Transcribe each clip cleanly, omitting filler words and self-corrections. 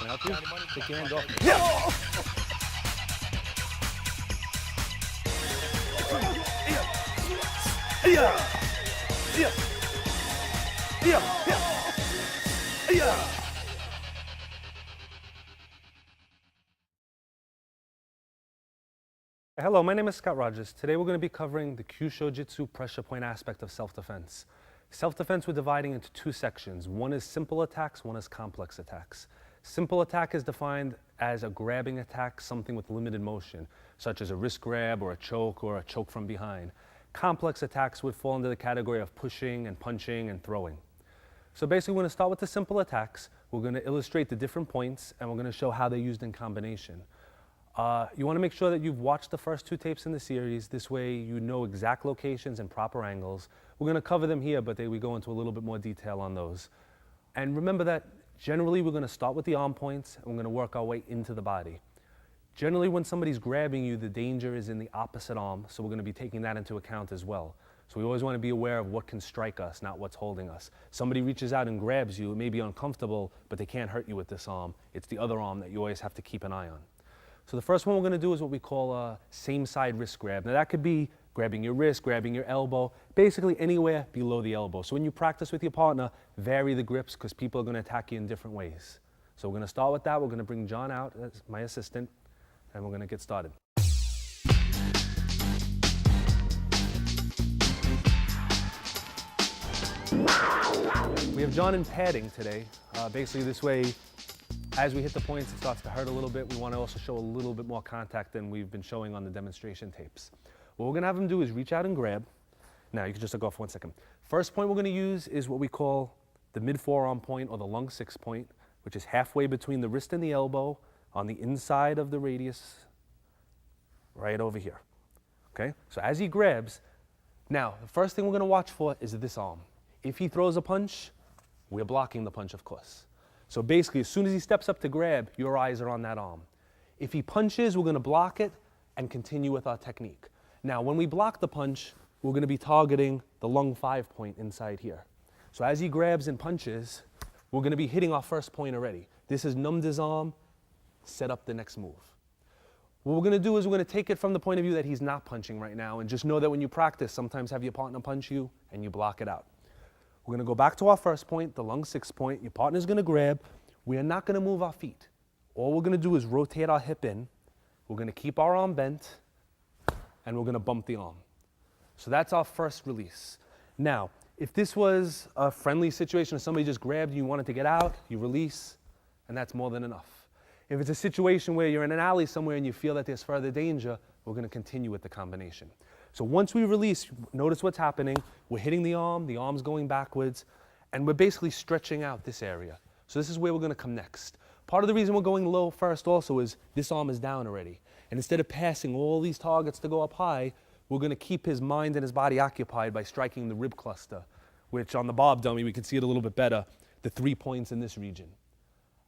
Can I help you? Take your hand off me. Hello, my name is Scott Rogers. Today we're going to be covering the Kyusho Jitsu pressure point aspect of self-defense. Self-defense we're dividing into two sections. One is simple attacks, one is complex attacks. Simple attack is defined as a grabbing attack, something with limited motion, such as a wrist grab or a choke from behind. Complex attacks would fall into the category of pushing and punching and throwing. So basically we're going to start with the simple attacks. We're going to illustrate the different points and we're going to show how they're used in combination. You want to make sure that you've watched the first two tapes in the series. This way you know exact locations and proper angles. We're going to cover them here, but we go into a little bit more detail on those. And remember that generally we're going to start with the arm points and we're going to work our way into the body. Generally when somebody's grabbing you, the danger is in the opposite arm, so we're going to be taking that into account as well. So we always want to be aware of what can strike us, not what's holding us. Somebody reaches out and grabs you, it may be uncomfortable, but they can't hurt you with this arm. It's the other arm that you always have to keep an eye on. So the first one we're going to do is what we call a same side wrist grab. Now that could be grabbing your wrist, grabbing your elbow, basically anywhere below the elbow. So when you practice with your partner, vary the grips because people are going to attack you in different ways. So we're going to start with that. We're going to bring John out as my assistant and we're going to get started. We have John in padding today. Basically this way, as we hit the points, it starts to hurt a little bit. We want to also show a little bit more contact than we've been showing on the demonstration tapes. What we're going to have him do is reach out and grab. Now, you can just go off 1 second. First point we're going to use is what we call the mid-forearm point or the lung 6 point, which is halfway between the wrist and the elbow on the inside of the radius, right over here. Okay? So as he grabs, now, the first thing we're going to watch for is this arm. If he throws a punch, we're blocking the punch, of course. So basically, as soon as he steps up to grab, your eyes are on that arm. If he punches, we're going to block it and continue with our technique. Now, when we block the punch, we're going to be targeting the lung 5 point inside here. So as he grabs and punches, we're going to be hitting our first point already. This is numbed his arm, set up the next move. What we're going to do is we're going to take it from the point of view that he's not punching right now, and just know that when you practice, sometimes have your partner punch you and you block it out. We're going to go back to our first point, the lung 6 point. Your partner's going to grab. We are not going to move our feet. All we're going to do is rotate our hip in. We're going to keep our arm bent, and we're going to bump the arm. So that's our first release. Now, if this was a friendly situation, if somebody just grabbed you, you wanted to get out, you release, and that's more than enough. If it's a situation where you're in an alley somewhere and you feel that there's further danger, we're going to continue with the combination. So once we release, notice what's happening. We're hitting the arm's going backwards, and we're basically stretching out this area. So this is where we're going to come next. Part of the reason we're going low first also is this arm is down already. And instead of passing all these targets to go up high, we're going to keep his mind and his body occupied by striking the rib cluster, which on the Bob dummy, we can see it a little bit better, the 3 points in this region.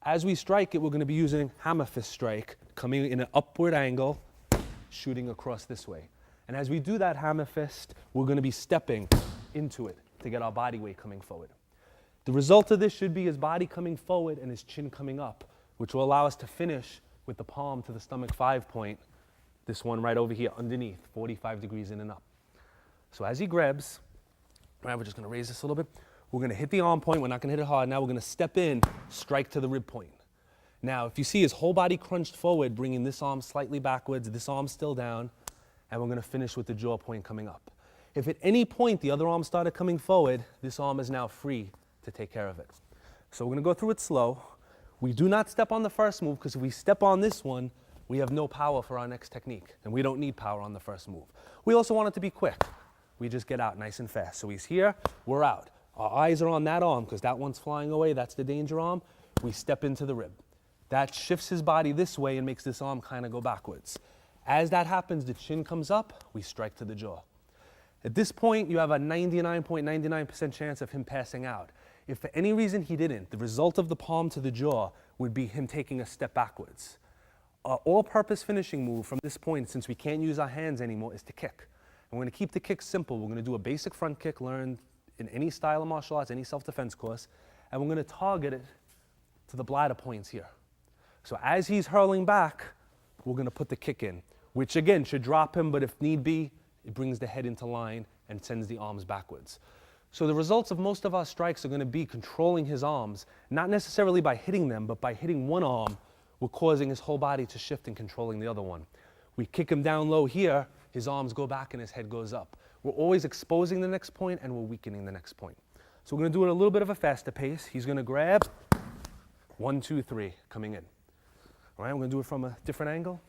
As we strike it, we're going to be using hammer fist strike, coming in an upward angle, shooting across this way. And as we do that hammer fist, we're going to be stepping into it to get our body weight coming forward. The result of this should be his body coming forward and his chin coming up, which will allow us to finish with the palm to the stomach 5 point, this one right over here underneath, 45 degrees in and up. So as he grabs, right, we're just going to raise this a little bit. We're going to hit the arm point. We're not going to hit it hard. Now we're going to step in, strike to the rib point. Now, if you see his whole body crunched forward, bringing this arm slightly backwards, this arm still down, and we're going to finish with the jaw point coming up. If at any point the other arm started coming forward, this arm is now free to take care of it. So we're going to go through it slow. We do not step on the first move because if we step on this one, we have no power for our next technique, and we don't need power on the first move. We also want it to be quick. We just get out nice and fast. So he's here, we're out. Our eyes are on that arm because that one's flying away. That's the danger arm. We step into the rib. That shifts his body this way and makes this arm kind of go backwards. As that happens, the chin comes up, we strike to the jaw. At this point, you have a 99.99% chance of him passing out. If for any reason he didn't, the result of the palm to the jaw would be him taking a step backwards. Our all-purpose finishing move from this point, since we can't use our hands anymore, is to kick. And we're going to keep the kick simple. We're going to do a basic front kick learned in any style of martial arts, any self-defense course, and we're going to target it to the bladder points here. So as he's hurling back, we're going to put the kick in, which again should drop him, but if need be, it brings the head into line and sends the arms backwards. So the results of most of our strikes are going to be controlling his arms, not necessarily by hitting them, but by hitting one arm, we're causing his whole body to shift and controlling the other one. We kick him down low here, his arms go back and his head goes up. We're always exposing the next point and we're weakening the next point. So we're going to do it at a little bit of a faster pace. He's going to grab, 1, 2, 3, coming in. All right, we're going to do it from a different angle.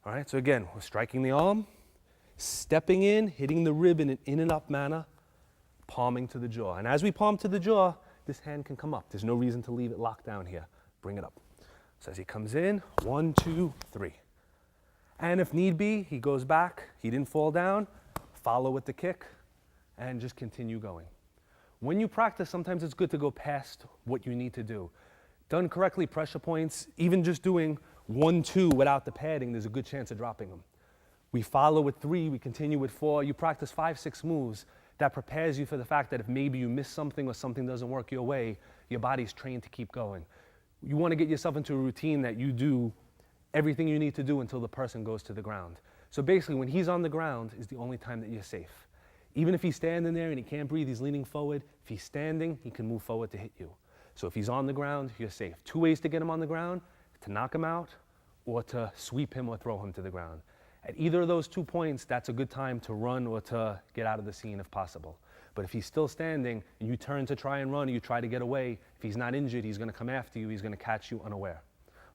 All right, so again, we're striking the arm, stepping in, hitting the rib in an in and up manner, palming to the jaw. And as we palm to the jaw, this hand can come up. There's no reason to leave it locked down here. Bring it up. So as he comes in, 1, 2, 3. And if need be, he goes back. He didn't fall down. Follow with the kick and just continue going. When you practice, sometimes it's good to go past what you need to do. Done correctly, pressure points, even just doing 1, 2 without the padding, there's a good chance of dropping them. We follow with 3, we continue with 4. You practice 5, 6 moves. That prepares you for the fact that if maybe you miss something or something doesn't work your way, your body's trained to keep going. You want to get yourself into a routine that you do everything you need to do until the person goes to the ground. So basically, when he's on the ground is the only time that you're safe. Even if he's standing there and he can't breathe, he's leaning forward. If he's standing, he can move forward to hit you. So if he's on the ground, you're safe. 2 ways to get him on the ground: to knock him out or to sweep him or throw him to the ground. At either of those 2 points, that's a good time to run or to get out of the scene if possible. But if he's still standing and you turn to try and run or you try to get away, if he's not injured, he's going to come after you. He's going to catch you unaware.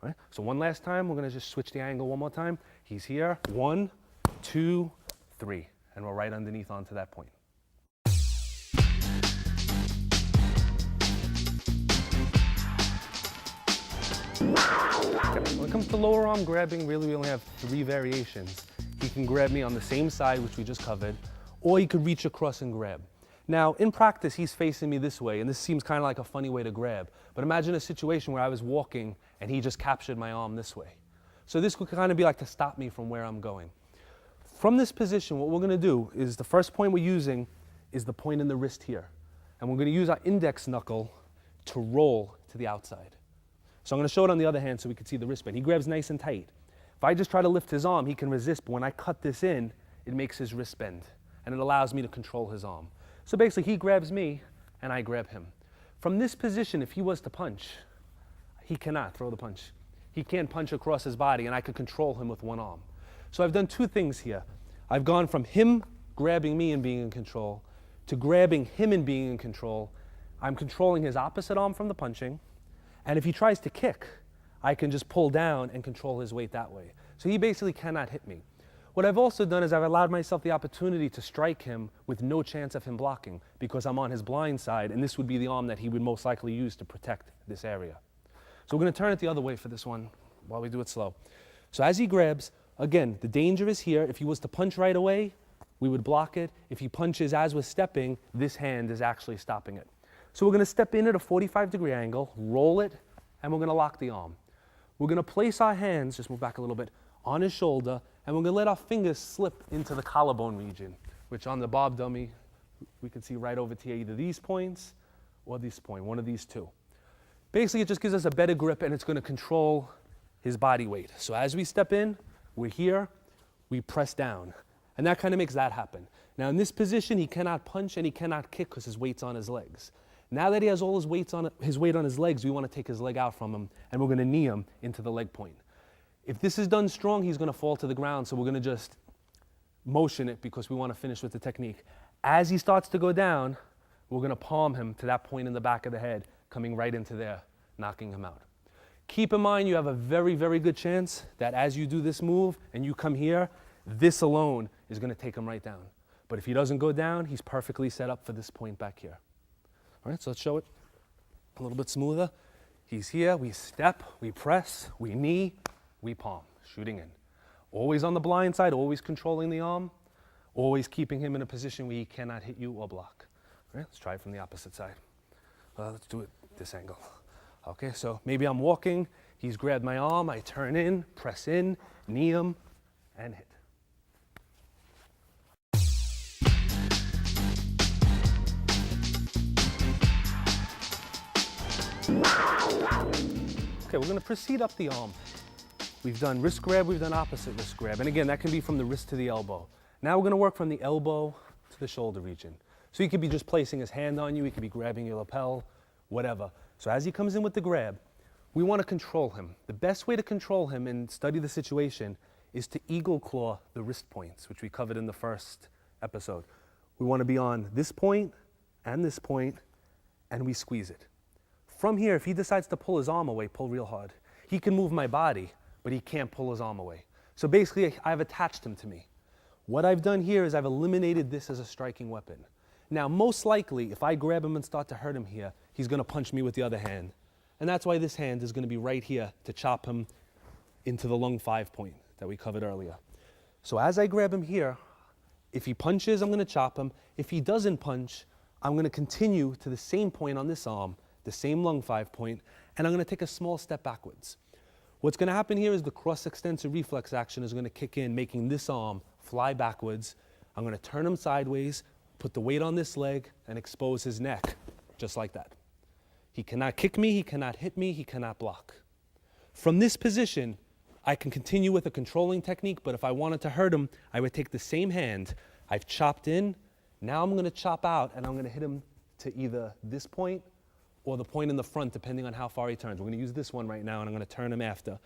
All right? So one last time, we're going to just switch the angle one more time. He's here. 1, 2, 3. And we're right underneath onto that point. Okay. When it comes to lower arm grabbing, really we only have 3 variations. He can grab me on the same side, which we just covered, or he could reach across and grab. Now, in practice, he's facing me this way, and this seems kind of like a funny way to grab. But imagine a situation where I was walking and he just captured my arm this way. So this could kind of be like to stop me from where I'm going. From this position, what we're going to do is the first point we're using is the point in the wrist here. And we're going to use our index knuckle to roll to the outside. So I'm going to show it on the other hand so we can see the wristband. He grabs nice and tight. If I just try to lift his arm, he can resist, but when I cut this in, it makes his wrist bend, and it allows me to control his arm. So basically, he grabs me, and I grab him. From this position, if he was to punch, he cannot throw the punch. He can't punch across his body, and I could control him with one arm. So I've done 2 things here. I've gone from him grabbing me and being in control to grabbing him and being in control. I'm controlling his opposite arm from the punching, and if he tries to kick, I can just pull down and control his weight that way. So he basically cannot hit me. What I've also done is I've allowed myself the opportunity to strike him with no chance of him blocking because I'm on his blind side, and this would be the arm that he would most likely use to protect this area. So we're going to turn it the other way for this one while we do it slow. So as he grabs, again, the danger is here. If he was to punch right away, we would block it. If he punches as we're stepping, this hand is actually stopping it. So we're going to step in at a 45-degree angle, roll it, and we're going to lock the arm. We're going to place our hands, just move back a little bit, on his shoulder, and we're going to let our fingers slip into the collarbone region, which on the Bob dummy, we can see right over to here, either these points or this point, one of these 2. Basically, it just gives us a better grip, and it's going to control his body weight. So as we step in, we're here, we press down, and that kind of makes that happen. Now in this position, he cannot punch and he cannot kick because his weight's on his legs. Now that he has all his weight on his legs, we want to take his leg out from him, and we're going to knee him into the leg point. If this is done strong, he's going to fall to the ground, so we're going to just motion it because we want to finish with the technique. As he starts to go down, we're going to palm him to that point in the back of the head, coming right into there, knocking him out. Keep in mind, you have a very, very good chance that as you do this move and you come here, this alone is going to take him right down. But if he doesn't go down, he's perfectly set up for this point back here. All right, so let's show it a little bit smoother. He's here, we step, we press, we knee, we palm, shooting in. Always on the blind side, always controlling the arm, always keeping him in a position where he cannot hit you or block. All right, let's try it from the opposite side. Let's do it this angle. Okay, so maybe I'm walking, he's grabbed my arm, I turn in, press in, knee him, and hit. Okay, we're gonna proceed up the arm. We've done wrist grab, we've done opposite wrist grab. And again, that can be from the wrist to the elbow. Now we're gonna work from the elbow to the shoulder region. So he could be just placing his hand on you, he could be grabbing your lapel, whatever. So as he comes in with the grab, we wanna control him. The best way to control him and study the situation is to eagle claw the wrist points, which we covered in the first episode. We wanna be on this point, and we squeeze it. From here, if he decides to pull his arm away, pull real hard. He can move my body, but he can't pull his arm away. So basically, I've attached him to me. What I've done here is I've eliminated this as a striking weapon. Now, most likely, if I grab him and start to hurt him here, he's gonna punch me with the other hand. And that's why this hand is gonna be right here to chop him into the lung 5 point that we covered earlier. So as I grab him here, if he punches, I'm gonna chop him. If he doesn't punch, I'm gonna continue to the same point on this arm, the same lung 5 point, and I'm gonna take a small step backwards. What's gonna happen here is the cross-extensor reflex action is gonna kick in, making this arm fly backwards. I'm gonna turn him sideways, put the weight on this leg, and expose his neck, just like that. He cannot kick me, he cannot hit me, he cannot block. From this position, I can continue with a controlling technique, but if I wanted to hurt him, I would take the same hand I've chopped in. Now I'm gonna chop out, and I'm gonna hit him to either this point or the point in the front, depending on how far he turns. We're gonna use this one right now, and I'm gonna turn him after.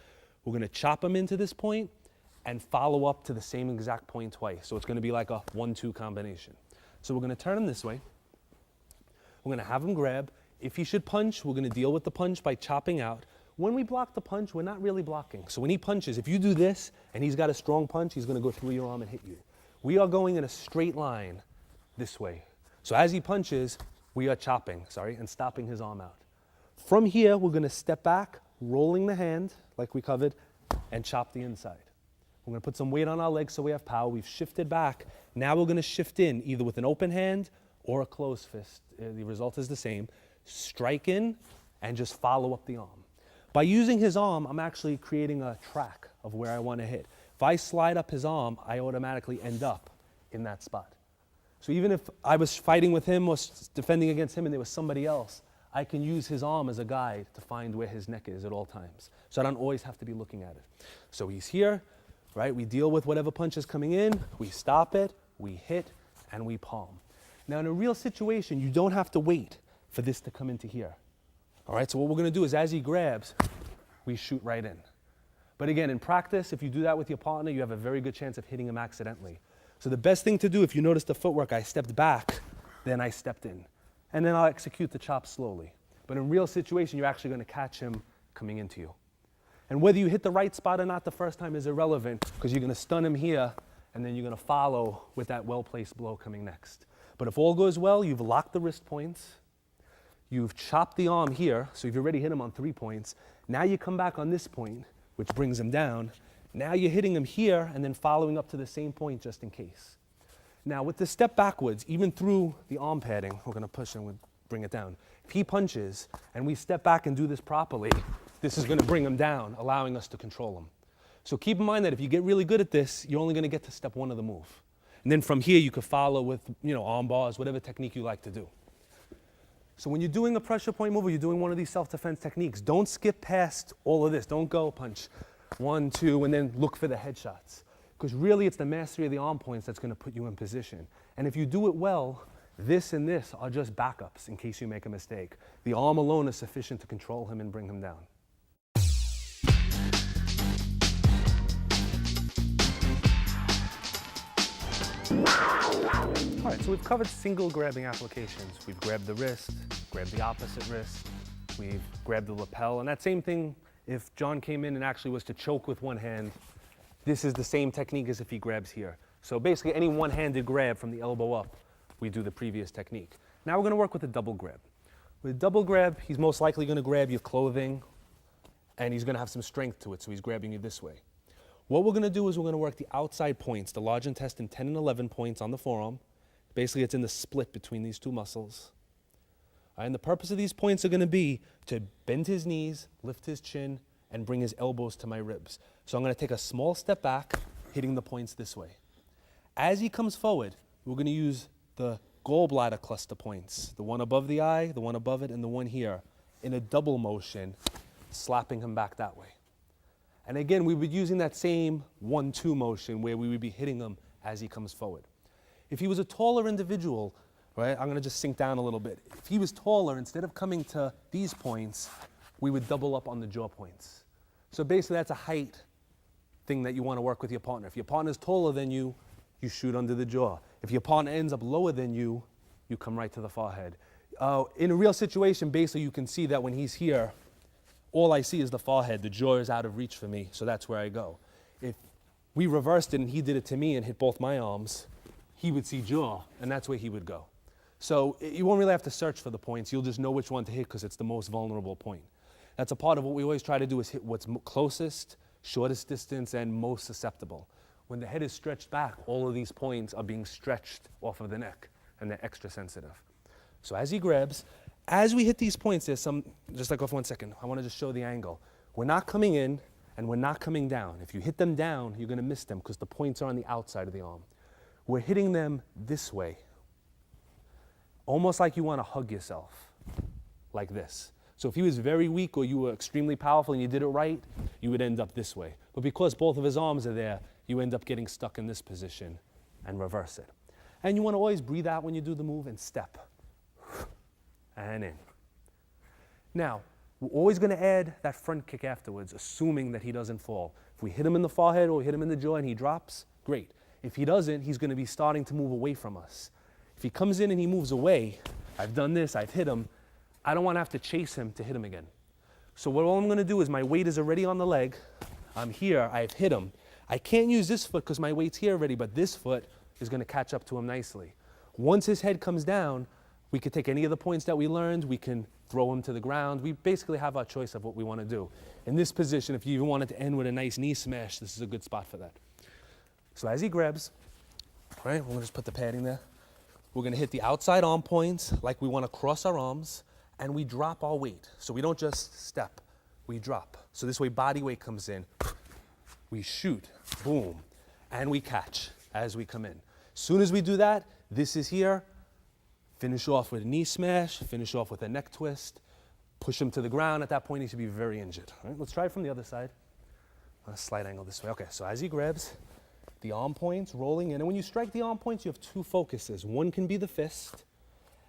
We're gonna chop him into this point and follow up to the same exact point twice. So it's gonna be like a 1-2 combination. So we're gonna turn him this way. We're gonna have him grab. If he should punch, we're gonna deal with the punch by chopping out. When we block the punch, we're not really blocking. So when he punches, if you do this and he's got a strong punch, he's gonna go through your arm and hit you. We are going in a straight line this way. So as he punches, we are chopping, and stopping his arm out. From here, we're gonna step back, rolling the hand, like we covered, and chop the inside. We're gonna put some weight on our legs so we have power. We've shifted back. Now we're gonna shift in, either with an open hand or a closed fist. The result is the same. Strike in and just follow up the arm. By using his arm, I'm actually creating a track of where I wanna hit. If I slide up his arm, I automatically end up in that spot. So even if I was fighting with him or defending against him and there was somebody else, I can use his arm as a guide to find where his neck is at all times. So I don't always have to be looking at it. So he's here, right? We deal with whatever punch is coming in, we stop it, we hit, and we palm. Now in a real situation, you don't have to wait for this to come into here. All right, so what we're gonna do is as he grabs, we shoot right in. But again, in practice, if you do that with your partner, you have a very good chance of hitting him accidentally. So the best thing to do, if you notice the footwork, I stepped back, then I stepped in. And then I'll execute the chop slowly. But in real situation, you're actually gonna catch him coming into you. And whether you hit the right spot or not the first time is irrelevant, because you're gonna stun him here, and then you're gonna follow with that well-placed blow coming next. But if all goes well, you've locked the wrist points, you've chopped the arm here, so you've already hit him on 3 points. Now you come back on this point, which brings him down. Now you're hitting him here and then following up to the same point just in case. Now with the step backwards, even through the arm padding, we're gonna push and we'll bring it down. If he punches and we step back and do this properly, this is gonna bring him down, allowing us to control him. So keep in mind that if you get really good at this, you're only gonna get to step 1 of the move. And then from here, you could follow with arm bars, whatever technique you like to do. So when you're doing a pressure point move or you're doing one of these self-defense techniques, don't skip past all of this. Don't go punch 1, 2, and then look for the headshots. Because really it's the mastery of the arm points that's gonna put you in position. And if you do it well, this and this are just backups in case you make a mistake. The arm alone is sufficient to control him and bring him down. All right, so we've covered single grabbing applications. We've grabbed the wrist, grabbed the opposite wrist, we've grabbed the lapel, and that same thing, if John came in and actually was to choke with one hand, this is the same technique as if he grabs here. So basically any one-handed grab from the elbow up, we do the previous technique. Now we're gonna work with a double grab. With a double grab, he's most likely gonna grab your clothing and he's gonna have some strength to it, so he's grabbing you this way. What we're gonna do is we're gonna work the outside points, the large intestine 10 and 11 points on the forearm. Basically it's in the split between these two muscles. And the purpose of these points are gonna be to bend his knees, lift his chin, and bring his elbows to my ribs. So I'm gonna take a small step back, hitting the points this way. As he comes forward, we're gonna use the gallbladder cluster points, the one above the eye, the one above it, and the one here, in a double motion, slapping him back that way. And again, we would be using that same 1-2 motion where we would be hitting him as he comes forward. If he was a taller individual, right, I'm gonna just sink down a little bit. If he was taller, instead of coming to these points, we would double up on the jaw points. So basically that's a height thing that you wanna work with your partner. If your partner is taller than you, you shoot under the jaw. If your partner ends up lower than you, you come right to the forehead. In a real situation, basically you can see that when he's here, all I see is the forehead. The jaw is out of reach for me, so that's where I go. If we reversed it and he did it to me and hit both my arms, he would see jaw, and that's where he would go. So you won't really have to search for the points. You'll just know which one to hit because it's the most vulnerable point. That's a part of what we always try to do is hit what's closest, shortest distance, and most susceptible. When the head is stretched back, all of these points are being stretched off of the neck, and they're extra sensitive. So as he grabs, as we hit these points, there's some, just like off 1 second, I want to just show the angle. We're not coming in, and we're not coming down. If you hit them down, you're going to miss them because the points are on the outside of the arm. We're hitting them this way, almost like you want to hug yourself, like this. So if he was very weak or you were extremely powerful and you did it right, you would end up this way. But because both of his arms are there, you end up getting stuck in this position and reverse it. And you want to always breathe out when you do the move and step. And in. Now, we're always going to add that front kick afterwards, assuming that he doesn't fall. If we hit him in the forehead or hit him in the jaw and he drops, great. If he doesn't, he's going to be starting to move away from us. If he comes in and he moves away, I've done this, I've hit him, I don't want to have to chase him to hit him again. So what all I'm going to do is my weight is already on the leg. I'm here, I've hit him. I can't use this foot because my weight's here already, but this foot is going to catch up to him nicely. Once his head comes down, we could take any of the points that we learned, we can throw him to the ground. We basically have our choice of what we want to do. In this position, if you even wanted to end with a nice knee smash, this is a good spot for that. So as he grabs, all right, we're going to just put the padding there. We're going to hit the outside arm points like we want to cross our arms, and we drop our weight. So we don't just step, we drop. So this way body weight comes in, we shoot, boom, and we catch as we come in. As soon as we do that, this is here. Finish off with a knee smash, finish off with a neck twist, push him to the ground. At that point, he should be very injured. All right, let's try it from the other side. On a slight angle this way. Okay, so as he grabs, the arm points rolling in. And when you strike the arm points, you have two focuses. One can be the fist,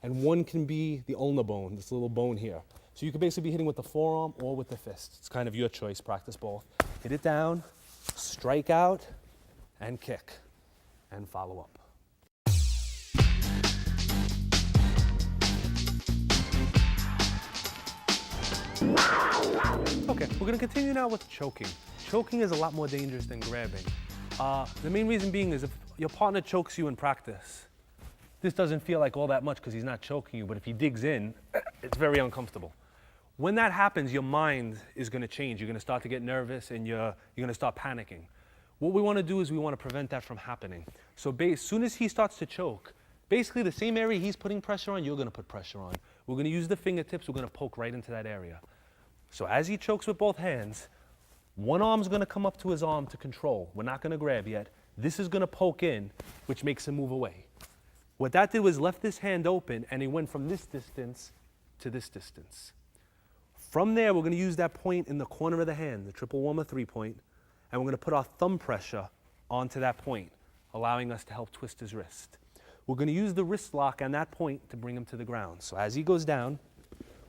and one can be the ulnar bone, this little bone here. So you could basically be hitting with the forearm or with the fist. It's kind of your choice, practice both. Hit it down, strike out, and kick, and follow up. Okay, we're going to continue now with choking. Choking is a lot more dangerous than grabbing. The main reason being is if your partner chokes you in practice, this doesn't feel like all that much because he's not choking you, but if he digs in, it's very uncomfortable. When that happens, your mind is going to change. You're going to start to get nervous and you're going to start panicking. What we want to do is we want to prevent that from happening. So as soon as he starts to choke, basically the same area he's putting pressure on, you're going to put pressure on. We're going to use the fingertips, we're going to poke right into that area. So as he chokes with both hands, one arm's going to come up to his arm to control. We're not going to grab yet. This is going to poke in, which makes him move away. What that did was left this hand open, and he went from this distance to this distance. From there, we're going to use that point in the corner of the hand, the triple warmer 3-point, and we're going to put our thumb pressure onto that point, allowing us to help twist his wrist. We're going to use the wrist lock on that point to bring him to the ground. So as he goes down,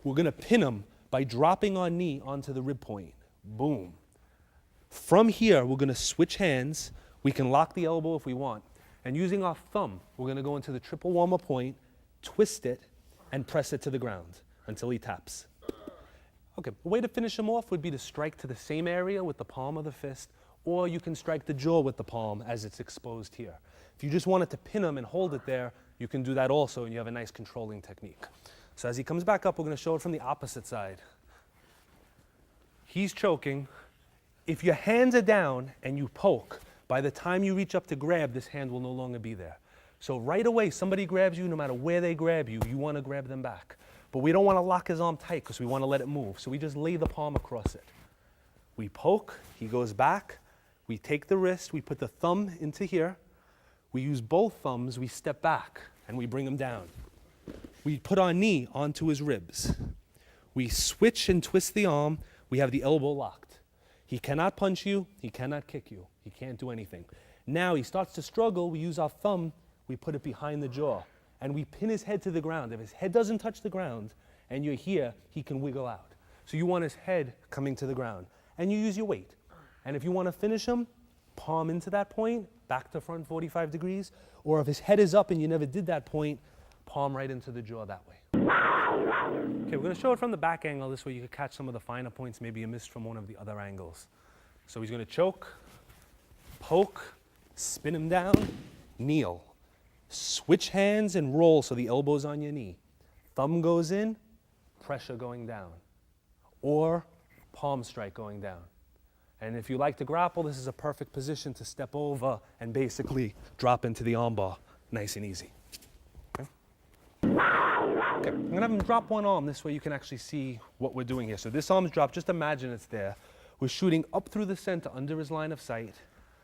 we're going to pin him by dropping our knee onto the rib point. Boom. From here, we're going to switch hands. We can lock the elbow if we want. And using our thumb, we're going to go into the triple warmer point, twist it, and press it to the ground until he taps. Okay, the way to finish him off would be to strike to the same area with the palm of the fist, or you can strike the jaw with the palm as it's exposed here. If you just wanted to pin him and hold it there, you can do that also, and you have a nice controlling technique. So as he comes back up, we're going to show it from the opposite side. He's choking. If your hands are down and you poke, by the time you reach up to grab, this hand will no longer be there. So right away, somebody grabs you, no matter where they grab you, you want to grab them back. But we don't want to lock his arm tight because we want to let it move. So we just lay the palm across it. We poke, he goes back, we take the wrist, we put the thumb into here, we use both thumbs, we step back, and we bring him down. We put our knee onto his ribs. We switch and twist the arm. We have the elbow locked. He cannot punch you, he cannot kick you, he can't do anything. Now he starts to struggle, we use our thumb, we put it behind the jaw, and we pin his head to the ground. If his head doesn't touch the ground and you're here, he can wiggle out. So you want his head coming to the ground, and you use your weight. And if you want to finish him, palm into that point, back to front 45 degrees, or if his head is up and you never did that point, palm right into the jaw that way. Okay, we're going to show it from the back angle. This way you can catch some of the finer points maybe you missed from one of the other angles. So he's going to choke, poke, spin him down, kneel. Switch hands and roll so the elbow's on your knee. Thumb goes in, pressure going down. Or palm strike going down. And if you like to grapple, this is a perfect position to step over and basically drop into the armbar, nice and easy. Okay, I'm gonna have him drop one arm, this way you can actually see what we're doing here. So this arm's dropped, just imagine it's there. We're shooting up through the center under his line of sight.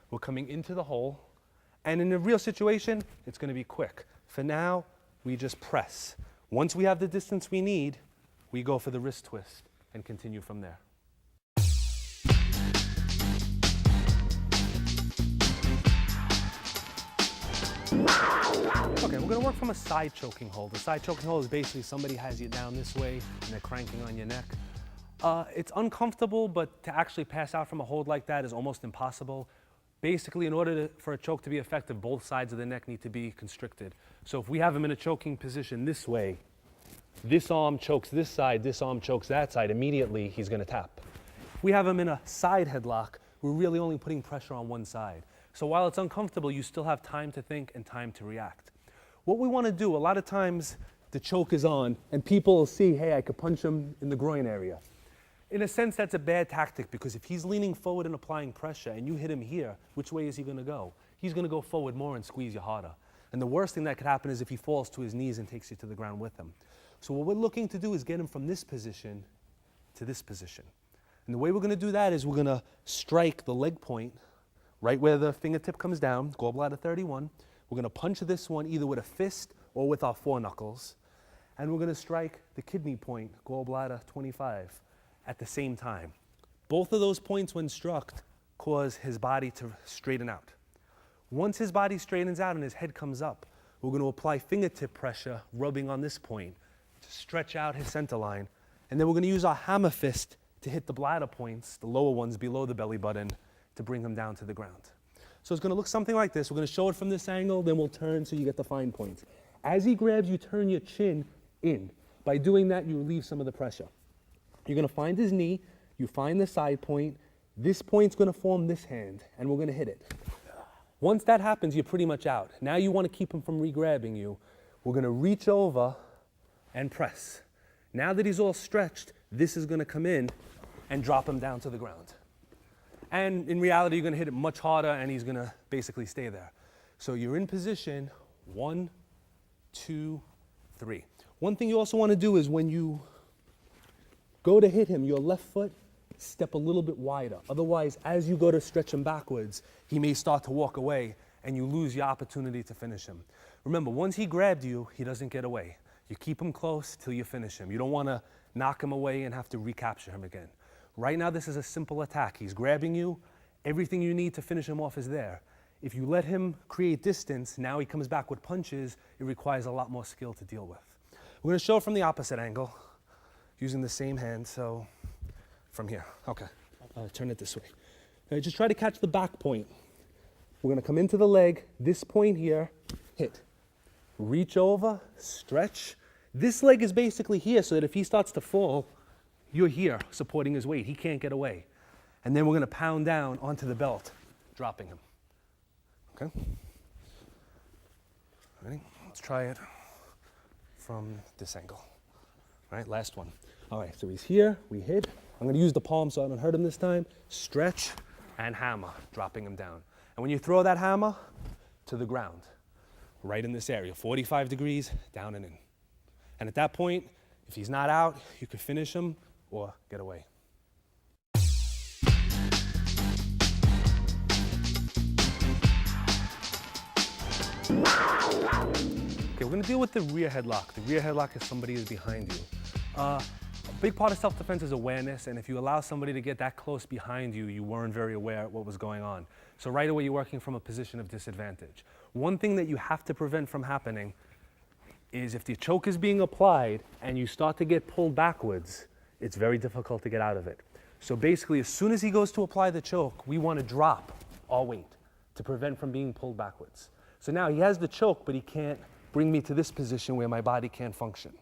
We're coming into the hole. And in a real situation, it's gonna be quick. For now, we just press. Once we have the distance we need, we go for the wrist twist and continue from there. Okay, we're gonna work from a side choking hold. The side choking hold is basically somebody has you down this way and they're cranking on your neck. It's uncomfortable, but to actually pass out from a hold like that is almost impossible. Basically, in order for a choke to be effective, both sides of the neck need to be constricted. So if we have him in a choking position this way, this arm chokes this side, this arm chokes that side, immediately he's gonna tap. If we have him in a side headlock, we're really only putting pressure on one side. So while it's uncomfortable, you still have time to think and time to react. What we wanna do, a lot of times the choke is on and people will see, hey, I could punch him in the groin area. In a sense, that's a bad tactic because if he's leaning forward and applying pressure and you hit him here, which way is he gonna go? He's gonna go forward more and squeeze you harder. And the worst thing that could happen is if he falls to his knees and takes you to the ground with him. So what we're looking to do is get him from this position to this position. And the way we're gonna do that is we're gonna strike the leg point right where the fingertip comes down, gallbladder 31. We're gonna punch this one either with a fist or with our foreknuckles. And we're gonna strike the kidney point, gallbladder 25, at the same time. Both of those points when struck cause his body to straighten out. Once his body straightens out and his head comes up, we're gonna apply fingertip pressure, rubbing on this point, to stretch out his center line. And then we're gonna use our hammer fist to hit the bladder points, the lower ones below the belly button, to bring him down to the ground. So it's gonna look something like this. We're gonna show it from this angle, then we'll turn so you get the fine points. As he grabs, you turn your chin in. By doing that, you relieve some of the pressure. You're gonna find his knee, you find the side point, this point's gonna form this hand, and we're gonna hit it. Once that happens, you're pretty much out. Now you wanna keep him from re-grabbing you. We're gonna reach over and press. Now that he's all stretched, this is gonna come in and drop him down to the ground. And in reality, you're gonna hit it much harder and he's gonna basically stay there. So you're in position, 1, 2, 3. One thing you also wanna do is when you go to hit him, your left foot, step a little bit wider. Otherwise, as you go to stretch him backwards, he may start to walk away and you lose your opportunity to finish him. Remember, once he grabbed you, he doesn't get away. You keep him close till you finish him. You don't wanna knock him away and have to recapture him again. Right now, this is a simple attack. He's grabbing you. Everything you need to finish him off is there. If you let him create distance, now he comes back with punches, it requires a lot more skill to deal with. We're gonna show it from the opposite angle, using the same hand, so from here. Okay, turn it this way. Now just try to catch the back point. We're gonna come into the leg, this point here, hit. Reach over, stretch. This leg is basically here so that if he starts to fall, you're here supporting his weight. He can't get away. And then we're gonna pound down onto the belt, dropping him. Okay? Ready? Let's try it from this angle. All right, last one. All right, so he's here, we hit. I'm gonna use the palm so I don't hurt him this time. Stretch and hammer, dropping him down. And when you throw that hammer to the ground, right in this area, 45 degrees, down and in. And at that point, if he's not out, you could finish him or get away. Okay, we're gonna deal with the rear headlock. The rear headlock is somebody is behind you. A big part of self-defense is awareness, and if you allow somebody to get that close behind you, you weren't very aware of what was going on. So right away, you're working from a position of disadvantage. One thing that you have to prevent from happening is if the choke is being applied and you start to get pulled backwards, it's very difficult to get out of it. So basically, as soon as he goes to apply the choke, we want to drop our weight to prevent from being pulled backwards. So now he has the choke, but he can't bring me to this position where my body can't function.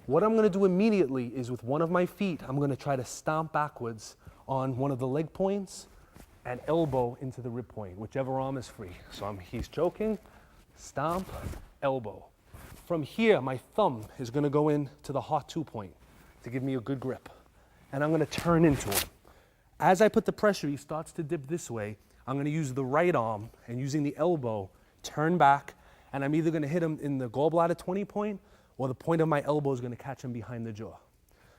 What I'm going to do immediately is with one of my feet, I'm going to try to stomp backwards on one of the leg points and elbow into the rib point, whichever arm is free. So he's choking, stomp, elbow. From here, my thumb is going to go into the heart 2 point to give me a good grip. And I'm going to turn into him. As I put the pressure, he starts to dip this way. I'm going to use the right arm and using the elbow, turn back, and I'm either going to hit him in the gallbladder 20 point or the point of my elbow is going to catch him behind the jaw.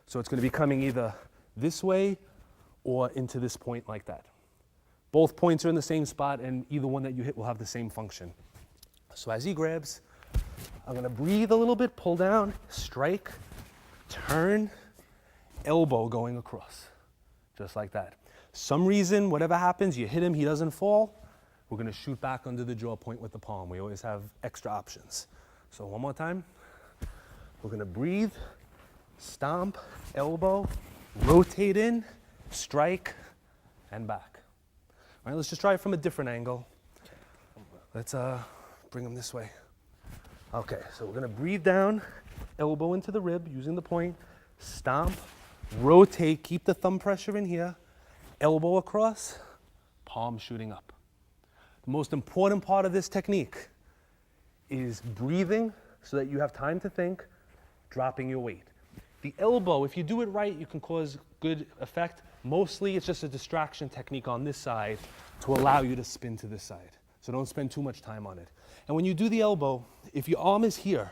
So it's going to be coming either this way or into this point like that. Both points are in the same spot and either one that you hit will have the same function. So as he grabs, I'm going to breathe a little bit, pull down, strike, turn, elbow going across, just like that. Some reason, whatever happens, you hit him, he doesn't fall, we're going to shoot back under the jaw point with the palm. We always have extra options. So one more time. We're going to breathe, stomp, elbow, rotate in, strike, and back. All right, let's just try it from a different angle. Let's bring him this way. Okay, so we're going to breathe down, elbow into the rib using the point, stomp, rotate, keep the thumb pressure in here, elbow across, palm shooting up. The most important part of this technique is breathing so that you have time to think, dropping your weight. The elbow, if you do it right, you can cause good effect. Mostly it's just a distraction technique on this side to allow you to spin to this side. So don't spend too much time on it. And when you do the elbow, if your arm is here,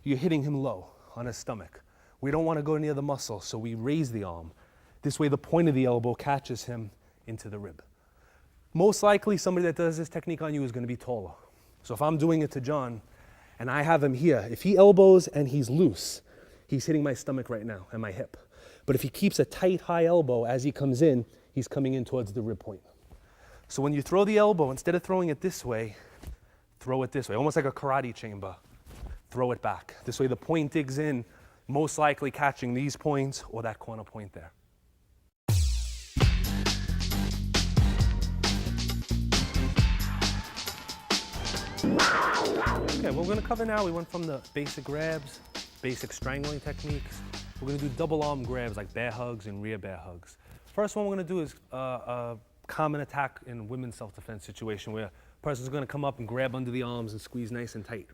you're hitting him low on his stomach. We don't want to go near the muscle, so we raise the arm. This way the point of the elbow catches him into the rib. Most likely somebody that does this technique on you is going to be taller. So if I'm doing it to John and I have him here, if he elbows and he's loose, he's hitting my stomach right now and my hip. But if he keeps a tight, high elbow as he comes in, he's coming in towards the rib point. So when you throw the elbow, instead of throwing it this way, throw it this way, almost like a karate chamber. Throw it back. This way the point digs in, most likely catching these points or that corner point there. Okay, what we're going to cover now, we went from the basic grabs, basic strangling techniques. We're going to do double arm grabs like bear hugs and rear bear hugs. First one we're going to do is a common attack in women's self-defense situation where a person's going to come up and grab under the arms and squeeze nice and tight.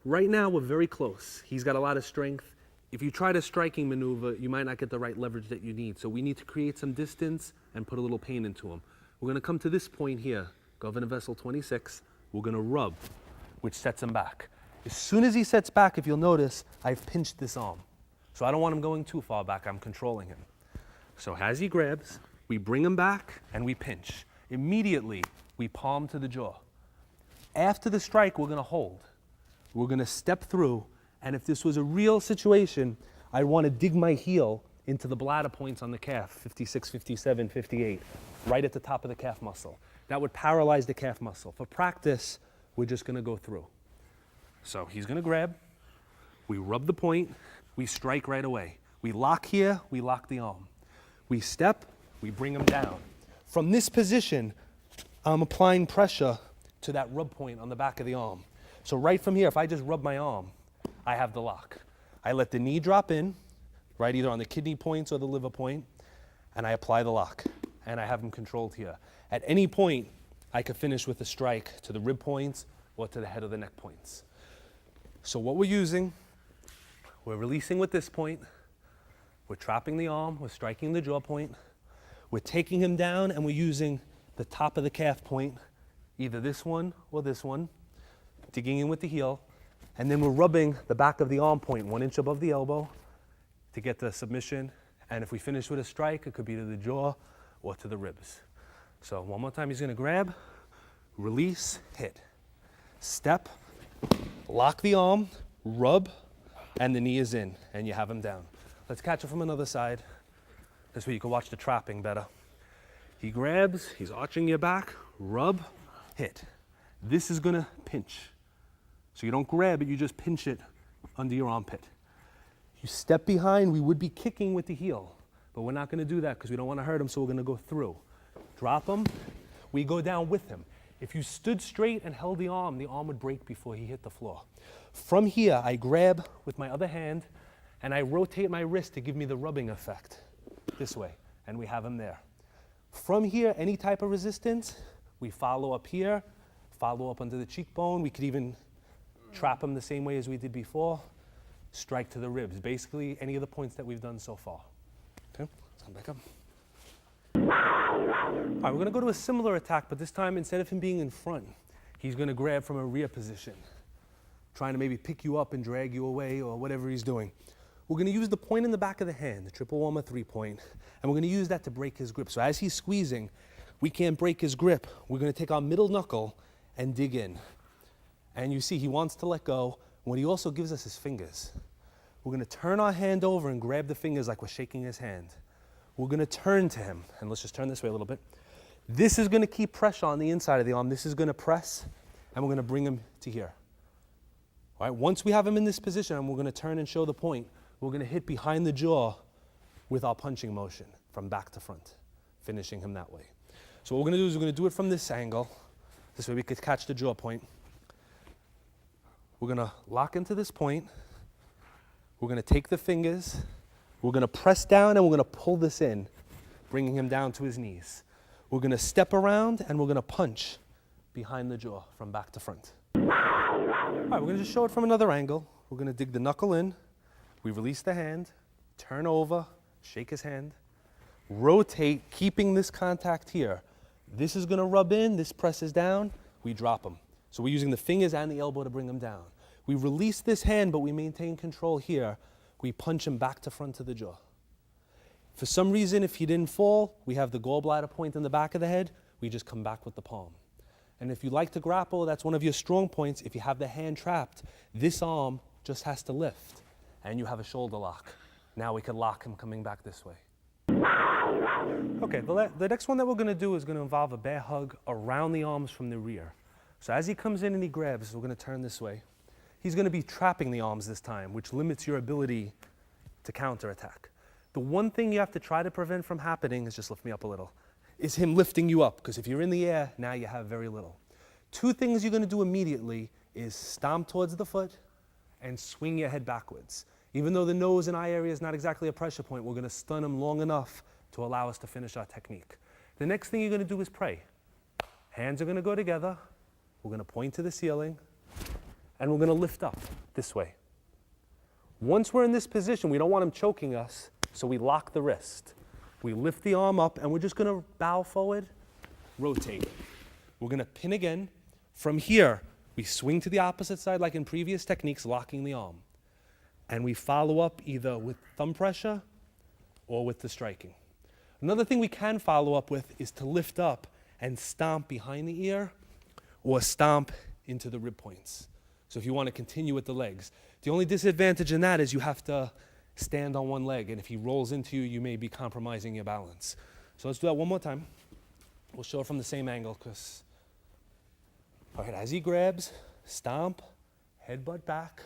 Right now we're very close. He's got a lot of strength. If you try the striking maneuver, you might not get the right leverage that you need. So we need to create some distance and put a little pain into him. We're going to come to this point here, Governor Vessel 26. We're going to rub, which sets him back. As soon as he sets back, if you'll notice, I've pinched this arm. So I don't want him going too far back. I'm controlling him. So as he grabs, we bring him back and we pinch. Immediately, we palm to the jaw. After the strike, we're going to hold. We're going to step through, and if this was a real situation, I'd want to dig my heel into the bladder points on the calf, 56, 57, 58, right at the top of the calf muscle. That would paralyze the calf muscle. For practice, we're just going to go through. So he's going to grab, we rub the point, we strike right away. We lock here, we lock the arm. We step, we bring him down. From this position, I'm applying pressure to that rub point on the back of the arm. So right from here, if I just rub my arm, I have the lock. I let the knee drop in, right, either on the kidney points or the liver point, and I apply the lock, and I have him controlled here. At any point, I could finish with a strike to the rib points or to the head of the neck points. So what we're using, we're releasing with this point, we're trapping the arm, we're striking the jaw point, we're taking him down and we're using the top of the calf point, either this one or this one, digging in with the heel, and then we're rubbing the back of the arm point 1 inch above the elbow to get the submission. And if we finish with a strike, it could be to the jaw or to the ribs. So one more time, he's going to grab, release, hit. Step, lock the arm, rub, and the knee is in, and you have him down. Let's catch it from another side. This way you can watch the trapping better. He grabs, he's arching your back, rub, hit. This is gonna pinch. So you don't grab it, you just pinch it under your armpit. You step behind, we would be kicking with the heel, but we're not gonna do that because we don't wanna hurt him, so we're gonna go through. Drop him, we go down with him. If you stood straight and held the arm would break before he hit the floor. From here, I grab with my other hand and I rotate my wrist to give me the rubbing effect. This way, and we have him there. From here, any type of resistance, we follow up here, follow up under the cheekbone. We could even trap him the same way as we did before, strike to the ribs. Basically, any of the points that we've done so far. Okay, let's come back up. All right, we're gonna go to a similar attack, but this time, instead of him being in front, he's gonna grab from a rear position, trying to maybe pick you up and drag you away or whatever he's doing. We're gonna use the point in the back of the hand, the triple warmer 3-point, and we're gonna use that to break his grip. So as he's squeezing, we can't break his grip. We're gonna take our middle knuckle and dig in. And you see, he wants to let go. What he also gives us is fingers. We're gonna turn our hand over and grab the fingers like we're shaking his hand. We're gonna turn to him, and let's just turn this way a little bit. This is gonna keep pressure on the inside of the arm. This is gonna press, and we're gonna bring him to here. All right, once we have him in this position, and we're gonna turn and show the point, we're gonna hit behind the jaw with our punching motion from back to front, finishing him that way. So what we're gonna do is we're gonna do it from this angle. This way we could catch the jaw point. We're gonna lock into this point. We're gonna take the fingers. We're gonna press down and we're gonna pull this in, bringing him down to his knees. We're gonna step around and we're gonna punch behind the jaw from back to front. All right, we're gonna just show it from another angle. We're gonna dig the knuckle in. We release the hand, turn over, shake his hand, rotate, keeping this contact here. This is gonna rub in, this presses down, we drop him. So we're using the fingers and the elbow to bring him down. We release this hand, but we maintain control here. We punch him back to front to the jaw. For some reason, if he didn't fall, we have the gallbladder point in the back of the head, we just come back with the palm. And if you like to grapple, that's one of your strong points. If you have the hand trapped, this arm just has to lift. And you have a shoulder lock. Now we can lock him coming back this way. Okay, the next one that we're gonna do is gonna involve a bear hug around the arms from the rear. So as he comes in and he grabs, we're gonna turn this way. He's gonna be trapping the arms this time, which limits your ability to counterattack. The one thing you have to try to prevent from happening, is just lift me up a little, is him lifting you up, because if you're in the air, now you have very little. Two things you're gonna do immediately is stomp towards the foot and swing your head backwards. Even though the nose and eye area is not exactly a pressure point, we're gonna stun him long enough to allow us to finish our technique. The next thing you're gonna do is pray. Hands are gonna go together, we're gonna point to the ceiling, and we're gonna lift up this way. Once we're in this position, we don't want him choking us, so we lock the wrist. We lift the arm up, and we're just gonna bow forward, rotate. We're gonna pin again. From here, we swing to the opposite side like in previous techniques, locking the arm. And we follow up either with thumb pressure or with the striking. Another thing we can follow up with is to lift up and stomp behind the ear or stomp into the rib points. So if you want to continue with the legs. The only disadvantage in that is you have to stand on one leg, and if he rolls into you, you may be compromising your balance. So let's do that one more time. We'll show it from the same angle, because, all right, as he grabs, stomp, headbutt back,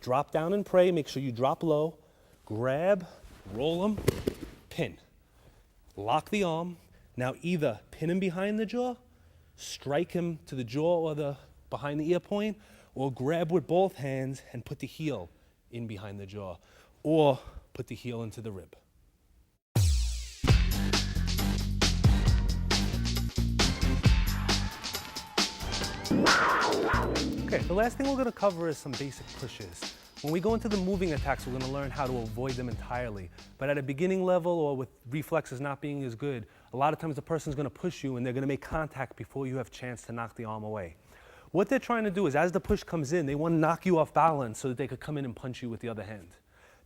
drop down and pray, make sure you drop low, grab, roll him, pin. Lock the arm. Now either pin him behind the jaw, strike him to the jaw or the behind the ear point, or grab with both hands and put the heel in behind the jaw, or put the heel into the rib. Okay, the last thing we're gonna cover is some basic pushes. When we go into the moving attacks, we're gonna learn how to avoid them entirely. But at a beginning level, or with reflexes not being as good, a lot of times the person's gonna push you and they're gonna make contact before you have a chance to knock the arm away. What they're trying to do is, as the push comes in, they wanna knock you off balance so that they could come in and punch you with the other hand.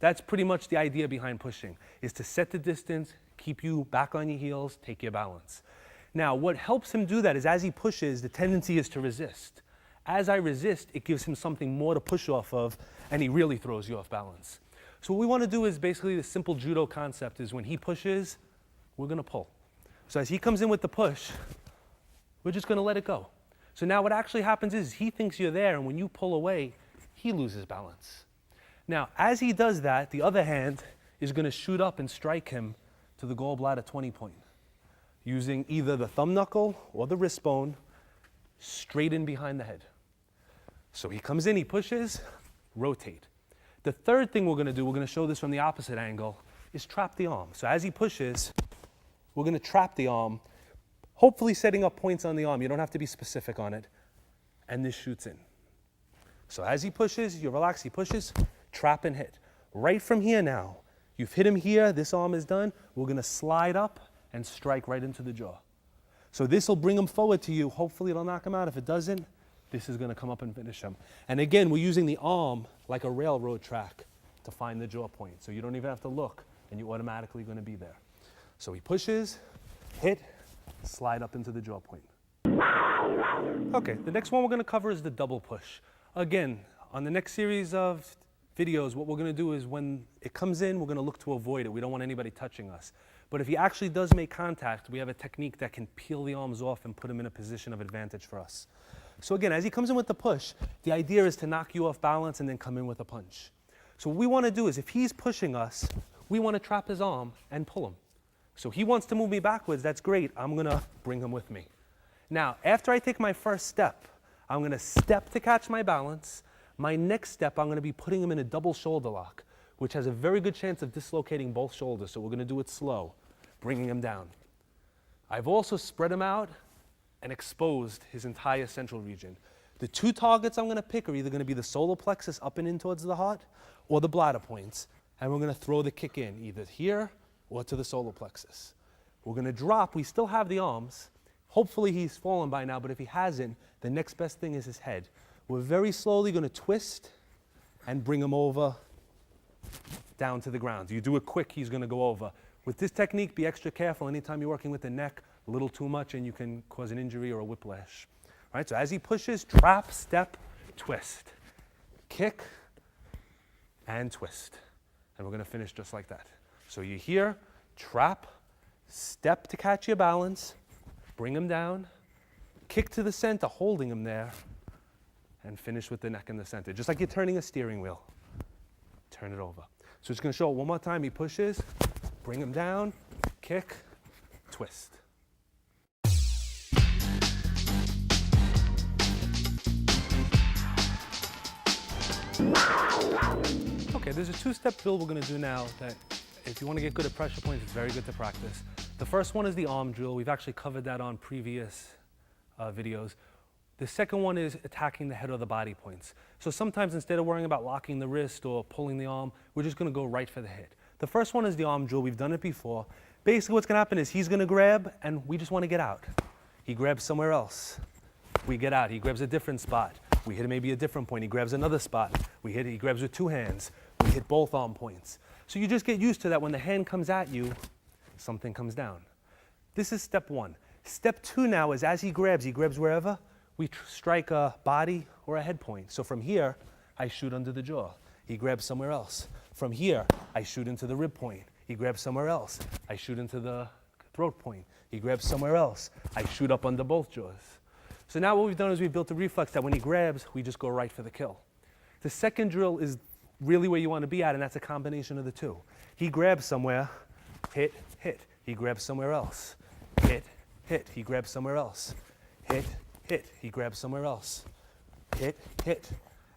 That's pretty much the idea behind pushing, is to set the distance, keep you back on your heels, take your balance. Now, what helps him do that is, as he pushes, the tendency is to resist. As I resist, it gives him something more to push off of, and he really throws you off balance. So what we want to do is basically the simple judo concept is when he pushes, we're going to pull. So as he comes in with the push, we're just going to let it go. So now what actually happens is he thinks you're there, and when you pull away, he loses balance. Now, as he does that, the other hand is going to shoot up and strike him to the gallbladder 20 point, using either the thumb knuckle or the wrist bone straight in behind the head. So he comes in, he pushes, rotate. The third thing we're going to do, we're going to show this from the opposite angle, is trap the arm. So as he pushes, we're going to trap the arm, hopefully setting up points on the arm. You don't have to be specific on it. And this shoots in. So as he pushes, you relax, he pushes, trap and hit. Right from here now, you've hit him here, this arm is done, we're going to slide up and strike right into the jaw. So this will bring him forward to you. Hopefully it'll knock him out. If it doesn't, this is going to come up and finish him. And again, we're using the arm like a railroad track to find the jaw point. So you don't even have to look, and you're automatically going to be there. So he pushes, hit, slide up into the jaw point. Okay, the next one we're going to cover is the double push. Again, on the next series of videos, what we're going to do is when it comes in, we're going to look to avoid it. We don't want anybody touching us. But if he actually does make contact, we have a technique that can peel the arms off and put him in a position of advantage for us. So again, as he comes in with the push, the idea is to knock you off balance and then come in with a punch. So what we want to do is if he's pushing us, we want to trap his arm and pull him. So he wants to move me backwards, that's great. I'm going to bring him with me. Now, after I take my first step, I'm going to step to catch my balance. My next step, I'm going to be putting him in a double shoulder lock, which has a very good chance of dislocating both shoulders. So we're going to do it slow, bringing him down. I've also spread him out and exposed his entire central region. The two targets I'm going to pick are either going to be the solar plexus up and in towards the heart or the bladder points. And we're going to throw the kick in either here or to the solar plexus. We're going to drop. We still have the arms. Hopefully he's fallen by now, but if he hasn't, the next best thing is his head. We're very slowly going to twist and bring him over down to the ground. You do it quick, he's going to go over. With this technique, be extra careful anytime you're working with the neck. A little too much and you can cause an injury or a whiplash. All right, so as he pushes, trap, step, twist. Kick and twist. And we're going to finish just like that. So you're here, trap, step to catch your balance, bring him down, kick to the center, holding him there, and finish with the neck in the center. Just like you're turning a steering wheel. Turn it over. So it's going to show it one more time. He pushes, bring him down, kick, twist. Okay, there's a two-step drill we're going to do now that if you want to get good at pressure points, it's very good to practice. The first one is the arm drill. We've actually covered that on previous videos. The second one is attacking the head or the body points. So sometimes instead of worrying about locking the wrist or pulling the arm, we're just going to go right for the head. The first one is the arm drill. We've done it before. Basically what's going to happen is he's going to grab and we just want to get out. He grabs somewhere else. We get out. He grabs a different spot. We hit maybe a different point. He grabs another spot. We hit it. He grabs with two hands. We hit both arm points. So you just get used to that when the hand comes at you, something comes down. This is step one. Step two now is as he grabs wherever, we strike a body or a head point. So from here, I shoot under the jaw. He grabs somewhere else. From here, I shoot into the rib point. He grabs somewhere else. I shoot into the throat point. He grabs somewhere else. I shoot up under both jaws. So now what we've done is we've built a reflex that when he grabs, we just go right for the kill. The second drill is really where you want to be at, and that's a combination of the two. He grabs somewhere, hit, hit. He grabs somewhere else, hit, hit. He grabs somewhere else, hit, hit. He grabs somewhere else, hit, hit.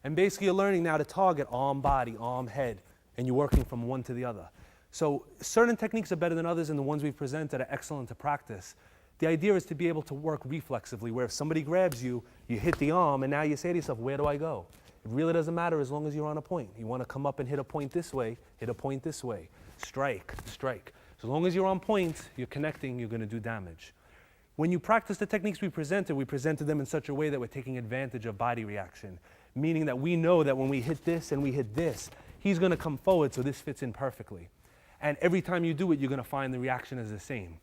And basically you're learning now to target arm, body, arm, head, and you're working from one to the other. So certain techniques are better than others, and the ones we've presented are excellent to practice. The idea is to be able to work reflexively, where if somebody grabs you, you hit the arm, and now you say to yourself, where do I go? It really doesn't matter as long as you're on a point. You want to come up and hit a point this way, hit a point this way. Strike, strike. So long as you're on point, you're connecting, you're going to do damage. When you practice the techniques we presented them in such a way that we're taking advantage of body reaction, meaning that we know that when we hit this and we hit this, he's going to come forward so this fits in perfectly. And every time you do it, you're going to find the reaction is the same.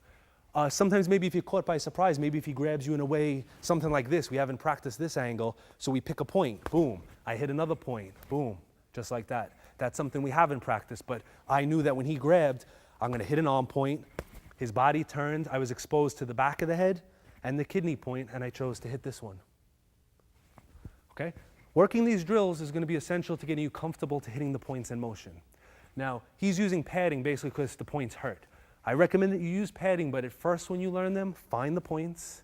Sometimes maybe if you're caught by surprise, maybe if he grabs you in a way, something like this, we haven't practiced this angle, so we pick a point, boom. I hit another point, boom, just like that. That's something we haven't practiced, but I knew that when he grabbed, I'm gonna hit an arm point, his body turned, I was exposed to the back of the head and the kidney point, and I chose to hit this one. Okay? Working these drills is gonna be essential to getting you comfortable to hitting the points in motion. Now, he's using padding basically because the points hurt. I recommend that you use padding, but at first when you learn them, find the points,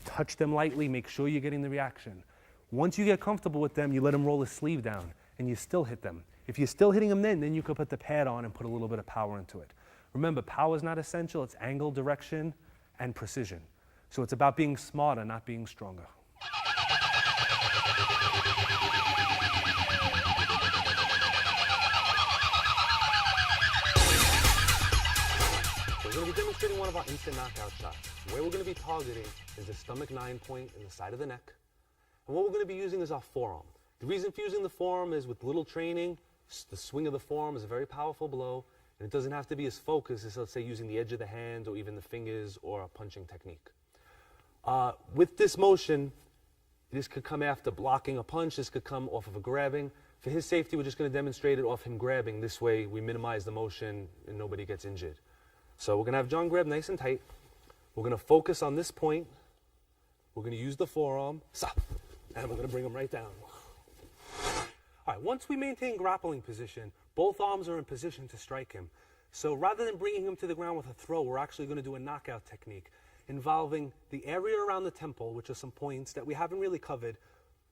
touch them lightly, make sure you're getting the reaction. Once you get comfortable with them, you let him roll his sleeve down, and you still hit them. If you're still hitting them then you can put the pad on and put a little bit of power into it. Remember, power is not essential, it's angle, direction, and precision. So it's about being smarter, not being stronger. We're going to be demonstrating one of our instant knockout shots. Where we're going to be targeting is the stomach 9 point in the side of the neck. And what we're going to be using is our forearm. The reason for using the forearm is with little training, the swing of the forearm is a very powerful blow, and it doesn't have to be as focused as, let's say, using the edge of the hand or even the fingers or a punching technique. With this motion, this could come after blocking a punch, this could come off of a grabbing. For his safety, we're just going to demonstrate it off him grabbing. This way, we minimize the motion and nobody gets injured. So we're going to have John grab nice and tight. We're going to focus on this point. We're going to use the forearm, and we're going to bring him right down. All right, once we maintain grappling position, both arms are in position to strike him. So rather than bringing him to the ground with a throw, we're actually going to do a knockout technique involving the area around the temple, which are some points that we haven't really covered.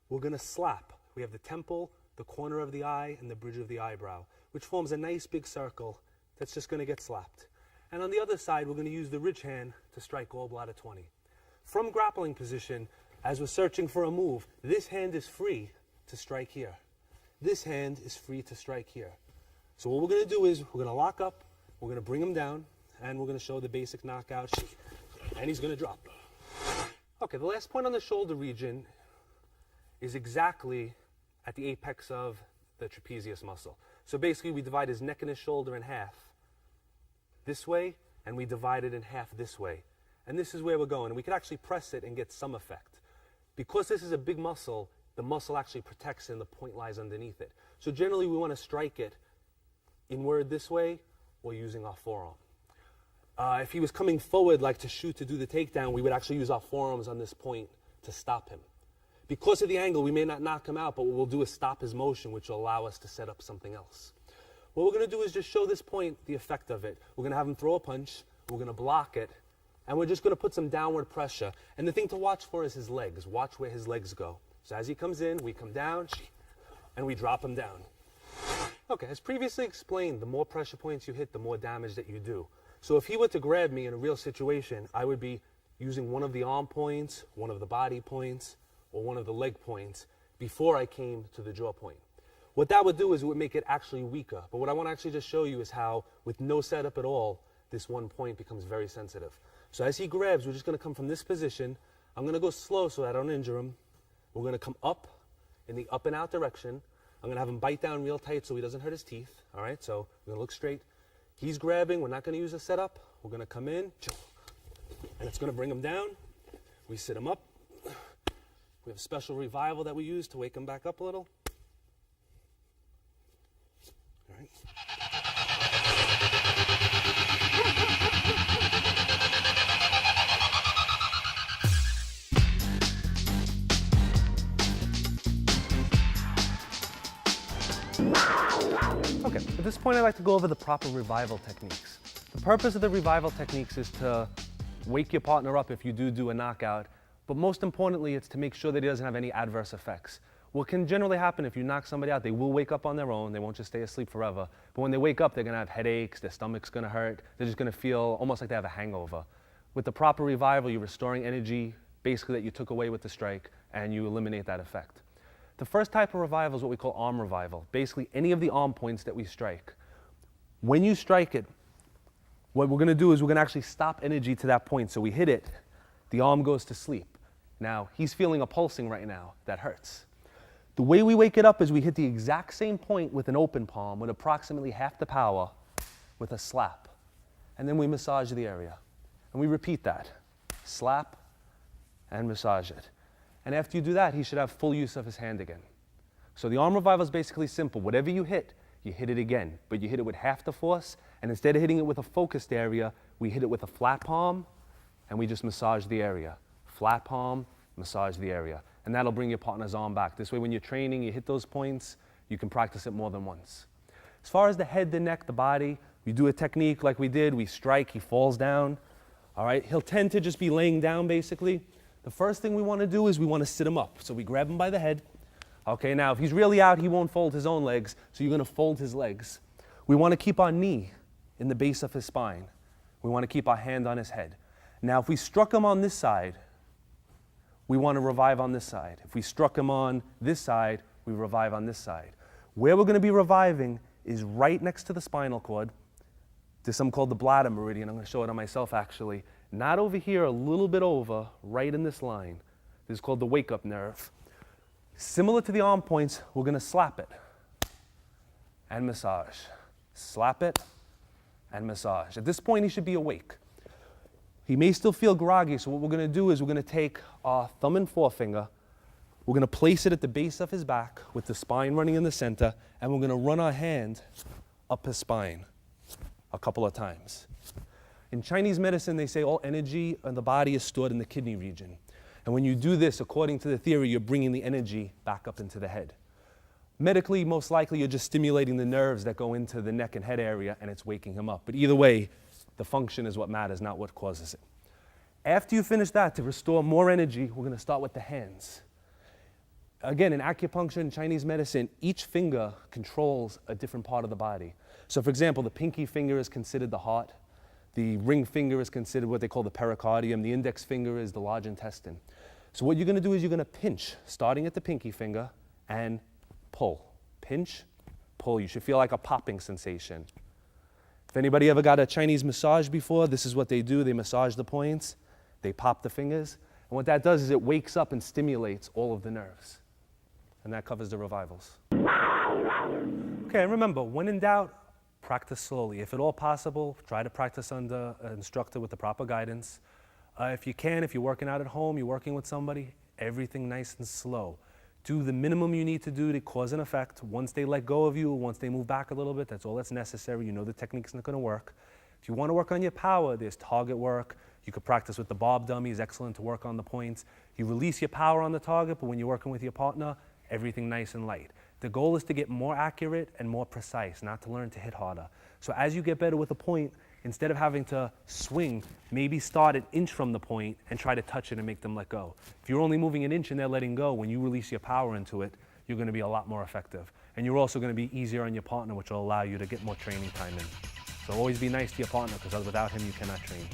We're going to slap. We have the temple, the corner of the eye, and the bridge of the eyebrow, which forms a nice big circle that's just going to get slapped. And on the other side, we're going to use the ridge hand to strike gallbladder 20. From grappling position, as we're searching for a move, this hand is free to strike here. This hand is free to strike here. So what we're going to do is we're going to lock up, we're going to bring him down, and we're going to show the basic knockout, and he's going to drop. Okay, the last point on the shoulder region is exactly at the apex of the trapezius muscle. So basically we divide his neck and his shoulder in half this way, and we divide it in half this way. And this is where we're going. And we can actually press it and get some effect. Because this is a big muscle, the muscle actually protects and the point lies underneath it. So generally we want to strike it inward this way or using our forearm. If he was coming forward like to shoot to do the takedown, we would actually use our forearms on this point to stop him. Because of the angle, we may not knock him out, but what we'll do is stop his motion, which will allow us to set up something else. What we're going to do is just show this point the effect of it. We're going to have him throw a punch, we're going to block it, and we're just going to put some downward pressure. And the thing to watch for is his legs. Watch where his legs go. So as he comes in, we come down, and we drop him down. Okay, as previously explained, the more pressure points you hit, the more damage that you do. So if he were to grab me in a real situation, I would be using one of the arm points, one of the body points, or one of the leg points before I came to the jaw point. What that would do is it would make it actually weaker. But what I want to actually just show you is how, with no setup at all, this one point becomes very sensitive. So as he grabs, we're just going to come from this position. I'm going to go slow so I don't injure him. We're going to come up in the up and out direction. I'm going to have him bite down real tight so he doesn't hurt his teeth. All right, so we're going to look straight. He's grabbing. We're not going to use a setup. We're going to come in, and it's going to bring him down. We sit him up. We have a special revival that we use to wake him back up a little. All right. Okay, at this point I'd like to go over the proper revival techniques. The purpose of the revival techniques is to wake your partner up if you do a knockout, but most importantly it's to make sure that he doesn't have any adverse effects. What can generally happen if you knock somebody out, they will wake up on their own, they won't just stay asleep forever, but when they wake up they're going to have headaches, their stomach's going to hurt, they're just going to feel almost like they have a hangover. With the proper revival, you're restoring energy, basically that you took away with the strike, and you eliminate that effect. The first type of revival is what we call arm revival. Basically, any of the arm points that we strike. When you strike it, what we're going to do is we're going to actually stop energy to that point. So we hit it, the arm goes to sleep. Now, he's feeling a pulsing right now. That hurts. The way we wake it up is we hit the exact same point with an open palm with approximately half the power with a slap. And then we massage the area. And we repeat that. Slap and massage it. And after you do that, he should have full use of his hand again. So the arm revival is basically simple. Whatever you hit, you hit it again, but you hit it with half the force, and instead of hitting it with a focused area, we hit it with a flat palm, and we just massage the area. Flat palm, massage the area. And that'll bring your partner's arm back. This way, when you're training, you hit those points, you can practice it more than once. As far as the head, the neck, the body, we do a technique like we did, we strike, he falls down. All right, he'll tend to just be laying down basically. The first thing we want to do is we want to sit him up. So we grab him by the head. Okay, now if he's really out, he won't fold his own legs, so you're going to fold his legs. We want to keep our knee in the base of his spine. We want to keep our hand on his head. Now if we struck him on this side, we want to revive on this side. If we struck him on this side, we revive on this side. Where we're going to be reviving is right next to the spinal cord. There's something called the bladder meridian. I'm going to show it on myself actually. Not over here, a little bit over, right in this line. This is called the wake-up nerve. Similar to the arm points, we're going to slap it and massage. Slap it and massage. At this point, he should be awake. He may still feel groggy, so what we're going to do is we're going to take our thumb and forefinger, we're going to place it at the base of his back with the spine running in the center, and we're going to run our hand up his spine a couple of times. In Chinese medicine, they say all energy in the body is stored in the kidney region. And when you do this, according to the theory, you're bringing the energy back up into the head. Medically, most likely, you're just stimulating the nerves that go into the neck and head area, and it's waking him up. But either way, the function is what matters, not what causes it. After you finish that, to restore more energy, we're going to start with the hands. Again, in acupuncture and Chinese medicine, each finger controls a different part of the body. So for example, the pinky finger is considered the heart. The ring finger is considered what they call the pericardium. The index finger is the large intestine. So what you're going to do is you're going to pinch, starting at the pinky finger, and pull. Pinch, pull. You should feel like a popping sensation. If anybody ever got a Chinese massage before, this is what they do. They massage the points, they pop the fingers, and what that does is it wakes up and stimulates all of the nerves. And that covers the revivals. Okay, and remember, when in doubt, practice slowly. If at all possible, try to practice under an instructor with the proper guidance. If you can, if you're working out at home, you're working with somebody, everything nice and slow. Do the minimum you need to do to cause an effect. Once they let go of you, once they move back a little bit, that's all that's necessary. You know the technique's not going to work. If you want to work on your power, there's target work. You could practice with the bob dummies, excellent to work on the points. You release your power on the target, but when you're working with your partner, everything nice and light. The goal is to get more accurate and more precise, not to learn to hit harder. So as you get better with a point, instead of having to swing, maybe start an inch from the point and try to touch it and make them let go. If you're only moving an inch and they're letting go, when you release your power into it, you're going to be a lot more effective. And you're also going to be easier on your partner, which will allow you to get more training time in. So always be nice to your partner, because without him, you cannot train.